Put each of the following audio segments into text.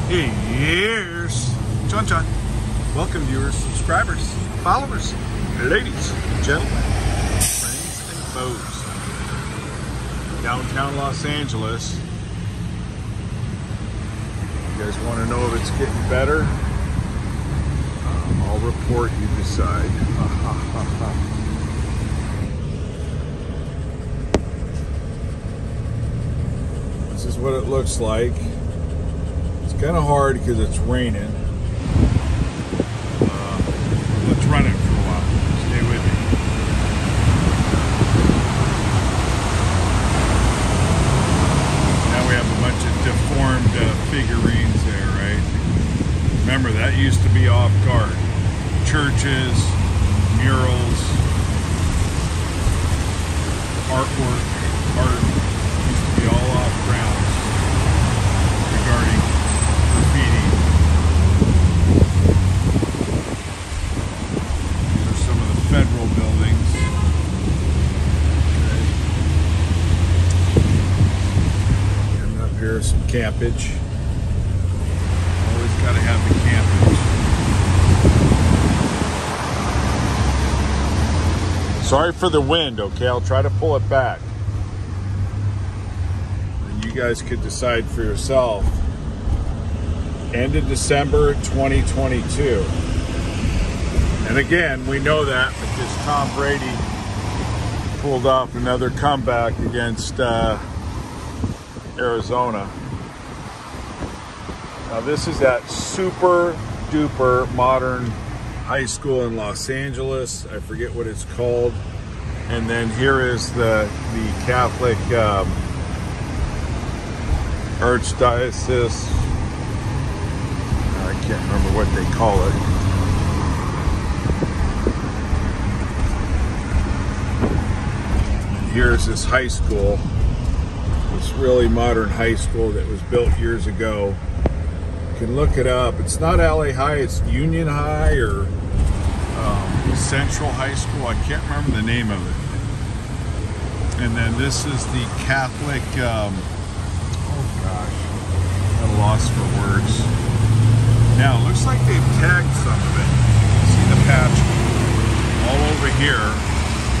Here's John. Welcome, viewers, subscribers, followers, ladies, gentlemen, friends, and foes. Downtown Los Angeles. You guys want to know if it's getting better? I'll report, you decide. This is what it looks like. It's kind of hard because it's raining. Let's run it for a while. Stay with me. Now we have a bunch of deformed figurines there, right? Remember, that used to be off guard. Churches, murals, artwork, art used to be all off grounds regarding graffiti. These are some of the federal buildings. Okay. And up here, some campage. Always got to have the campage. Sorry for the wind, okay? I'll try to pull it back. And you guys could decide for yourself. End of December 2022. And again, we know that because Tom Brady pulled off another comeback against Arizona. Now this is that super duper modern high school in Los Angeles. I forget what it's called. And then here is the Catholic Archdiocese. I can't remember what they call it. And here's this high school. This really modern high school that was built years ago. You can look it up. It's not LA High, it's Union High or Central High School. I can't remember the name of it. And then this is the Catholic, oh gosh, I'm at a loss for words. Now, it looks like they've tagged some of it. See the patch all over here.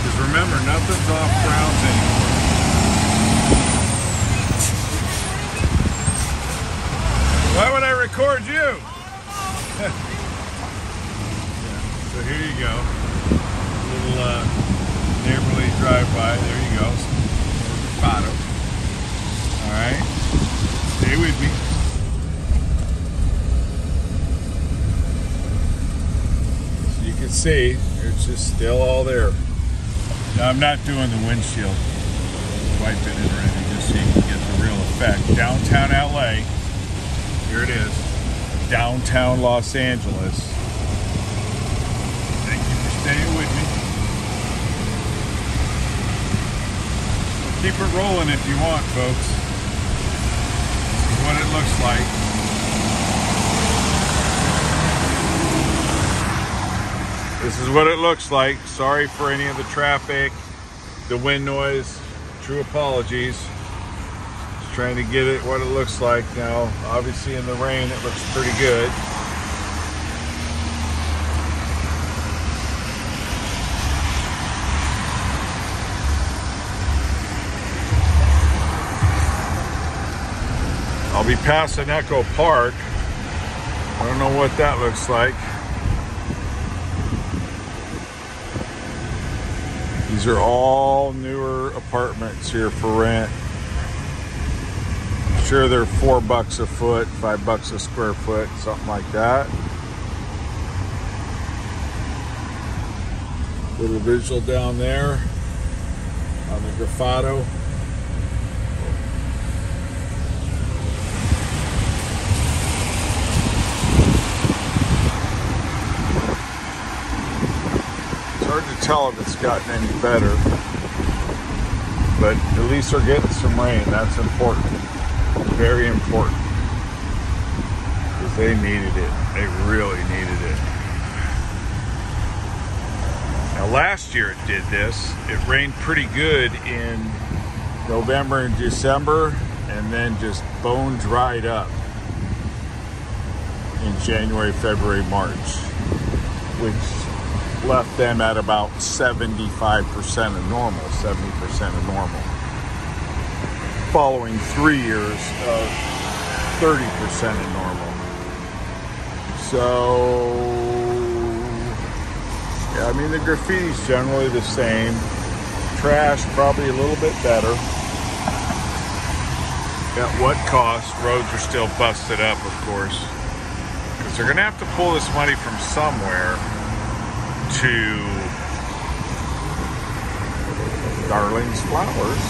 Because remember, nothing's off grounds anymore. Why would I record you? So here you go. A little neighborly drive-by. There you go. Photo. Alright. Stay with me. So you can see, it's just still all there. Now I'm not doing the windshield wiping it or anything, just so you can get the real effect. Downtown LA. Here it is, downtown Los Angeles. Thank you for staying with me. So keep it rolling if you want, folks. This is what it looks like. This is what it looks like. Sorry for any of the traffic, the wind noise. True apologies. Trying to get it what it looks like now. Obviously in the rain it looks pretty good. I'll be passing Echo Park. I don't know what that looks like. These are all newer apartments here for rent. Sure, they're $4 a foot, $5 a square foot, something like that. Little visual down there on the grafado. It's hard to tell if it's gotten any better, but at least they're getting some rain. That's important. Very important, because they needed it. They really needed it. Now last year it did this. It rained pretty good in November and December, and then just bone dried up. in January, February, March, which left them at about 75% of normal, 70% of normal, following 3 years of 30% of normal. So, yeah, I mean, the graffiti's generally the same. Trash, probably a little bit better. At what cost? Roads are still busted up, of course, because they're going to have to pull this money from somewhere to Darling's Flowers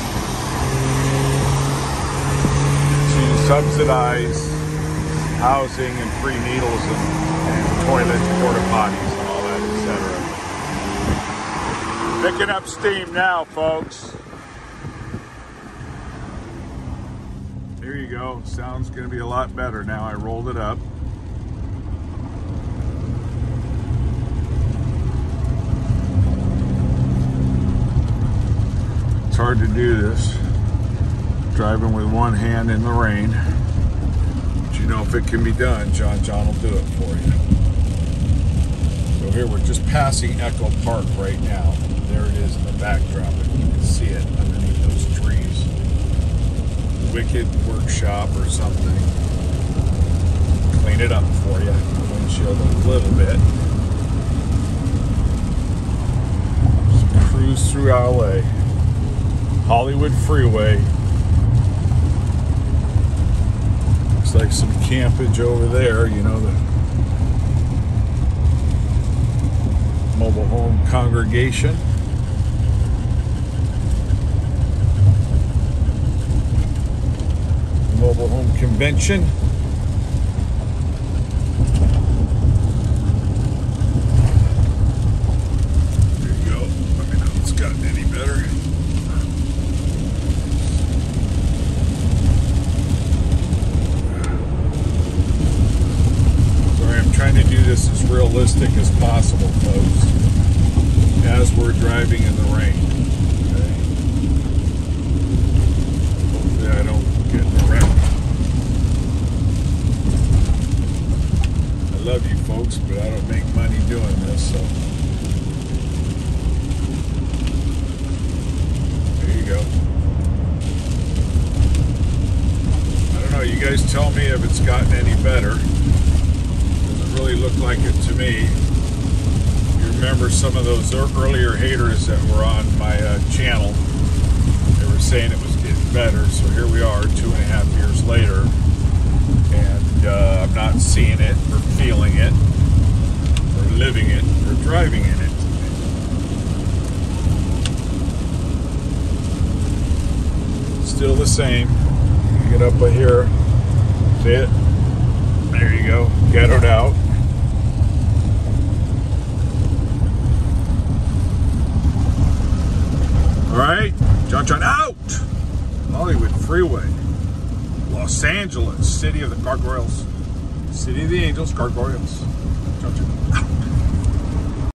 to subsidize housing and free needles and toilets, porta potties, and all that, etc. Picking up steam now, folks. There you go. Sound's going to be a lot better now. I rolled it up. It's hard to do this, driving with one hand in the rain. But you know, if it can be done, John will do it for you. So here we're just passing Echo Park right now. There it is in the backdrop. If you can see it underneath those trees. Wicked Workshop or something. Clean it up for you. Windshield a little bit. Just cruise through LA. Hollywood freeway. Looks like some campage over there, you know, the mobile home congregation. Mobile home convention. There you go. Let me know if it's gotten any better. Sorry, I'm trying to do this as realistic as possible, folks, as we're driving in the rain. Okay? Hopefully I don't get in a wreck. I love you folks, but I don't make money doing this, so there you go. I don't know, you guys tell me if it's gotten any better. Doesn't really look like it to me. You remember some of those earlier haters that were on my channel. They were saying it was getting better, so here we are 2.5 years later, and I'm not seeing it or feeling it or living it or driving in it. Still the same. Get up by here, see it? There you go, ghettoed out. All right, John out! Hollywood freeway, Los Angeles, city of the gargoyles, city of the angels, gargoyles. John out.